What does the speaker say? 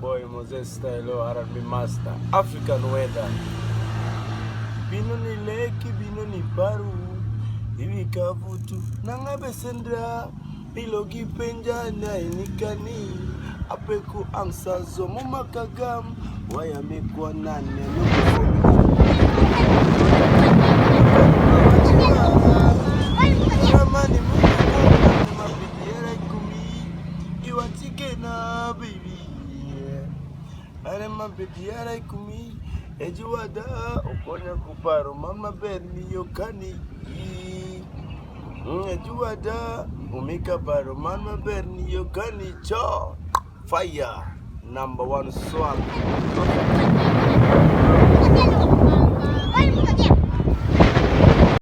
boy Moses Style R&B Master African Weather. Bino ni leki, bino ni baru, iwi kavutu nangabe sendra ilogi penja na inikani apeku angsazo mumakagam waya mikwa nane Ramani mungu mabidiere kumi iwatike na baby are mabidiere kumi ejuwada okonya kuparo mama berni yokani ejuwada umika paro mama berni yokani cho fire #1 swag